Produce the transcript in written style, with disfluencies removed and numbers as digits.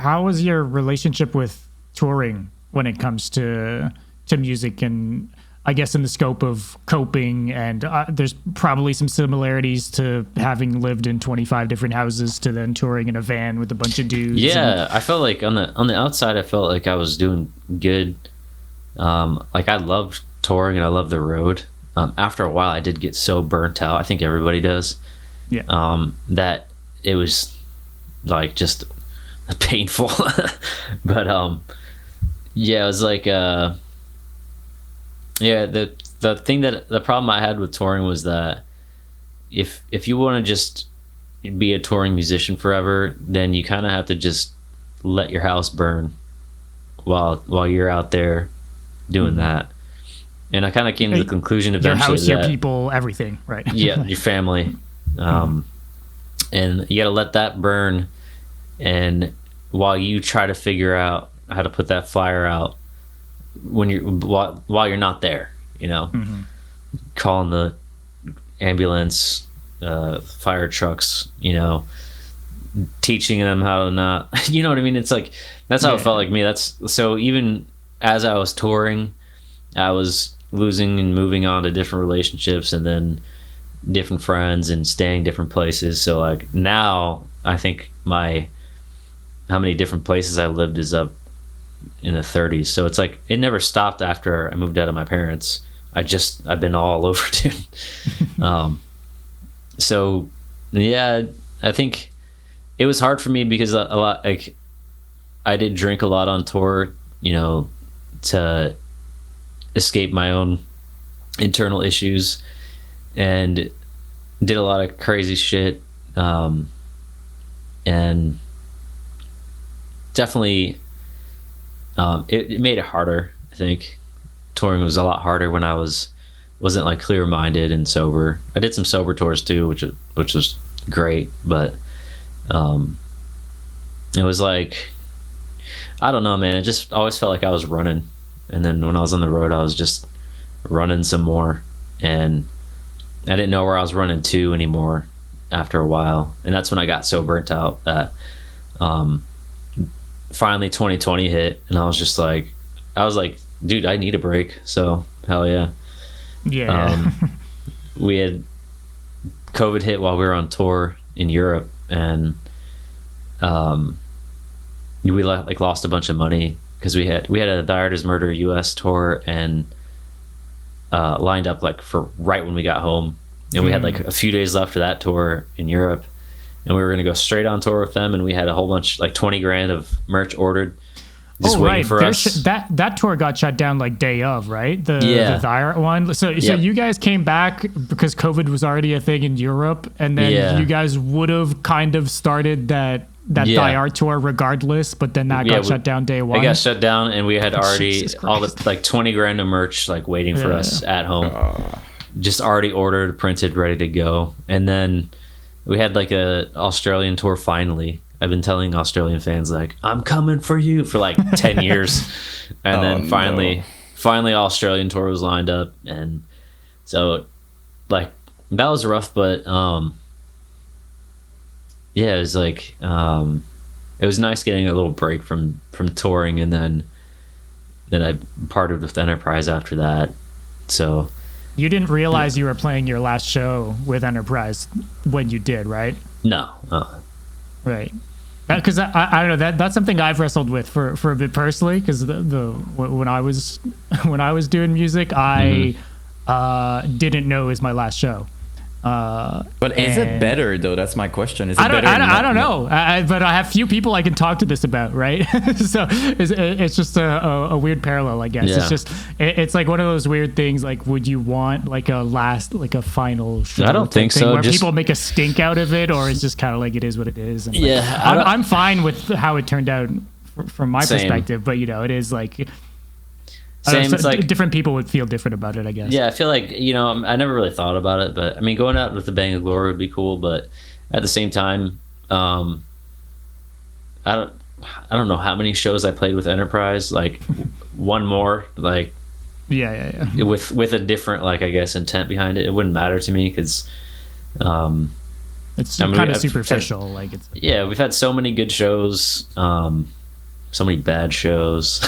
how was your relationship with touring when it comes to music, and I guess in the scope of coping? And there's probably some similarities to having lived in 25 different houses to then touring in a van with a bunch of dudes. Yeah, I felt like on the outside, I felt like I was doing good. Like I loved touring and I loved the road. After a while, I did get so burnt out. I think everybody does. Yeah. That it was like just painful. But yeah, it was like yeah, the thing that the problem I had with touring was that if you want to just be a touring musician forever, then you kind of have to just let your house burn while you're out there doing that. And I kind of came to the conclusion eventually your house, your people, everything, right? Yeah, your family. And you got to let that burn, and while you try to figure out how to put that fire out when while you're not there, calling the ambulance, fire trucks, teaching them how to not, you know what I mean? It's like, that's how it felt like me. That's so even as I was touring, I was losing and moving on to different relationships and then different friends and staying different places. So like now I think how many different places I lived is up in the 30s. So it's like it never stopped after I moved out of my parents. I've been all over, dude. So yeah, I think it was hard for me because a lot, like I did drink a lot on tour, to escape my own internal issues, and did a lot of crazy shit. And definitely it made it harder. I think touring was a lot harder when I wasn't like clear-minded and sober. I did some sober tours too, which was great, but it was like, I don't know, man, it just always felt like I was running, and then when I was on the road I was just running some more, and I didn't know where I was running to anymore after a while. And that's when I got so burnt out that finally 2020 hit, and I was like, dude, I need a break. So hell yeah. We had COVID hit while we were on tour in Europe, and we lost a bunch of money because we had a Die Artist Murder US tour and lined up like for right when we got home, and we had like a few days left of that tour in Europe, and we were going to go straight on tour with them, and we had a whole bunch, like 20 grand of merch ordered, just waiting for us. That tour got shut down like day of, right? The Art one. So you guys came back because COVID was already a thing in Europe, and then you guys would have kind of started that Die Art tour regardless, but then that got shut down day one. It got shut down, and we had already all the like 20 grand of merch like waiting for us at home, just already ordered, printed, ready to go. And then we had like a Australian tour finally. I've been telling Australian fans like, I'm coming for you for like 10 years. And then finally Australian tour was lined up. And so like that was rough, but yeah, it was like it was nice getting a little break from touring, and then I parted with Enterprise after that. So you didn't realize you were playing your last show with Enterprise when you did, right? No. Right. Because I don't know, that's something I've wrestled with for a bit personally, because when I was doing music, I didn't know it was my last show. But is it better though? That's my question. Is it better? I don't know. But I have few people I can talk to this about, right? So it's just a weird parallel, I guess. Yeah. It's just it's like one of those weird things. Like, would you want like a final show? I don't think so. Where people make a stink out of it, or it's just kind of like it is what it is. And like, I'm fine with how it turned out from my perspective, but it is like. Same. It's like different people would feel different about it, I guess. Yeah, I feel like I never really thought about it, but I mean, going out with the Bang of Glory would be cool, but at the same time, I don't know how many shows I played with Enterprise. Like one more, like with a different, like, I guess, intent behind it. It wouldn't matter to me because It's I mean, kind of I've superficial. Like it's Yeah, we've had so many good shows, so many bad shows.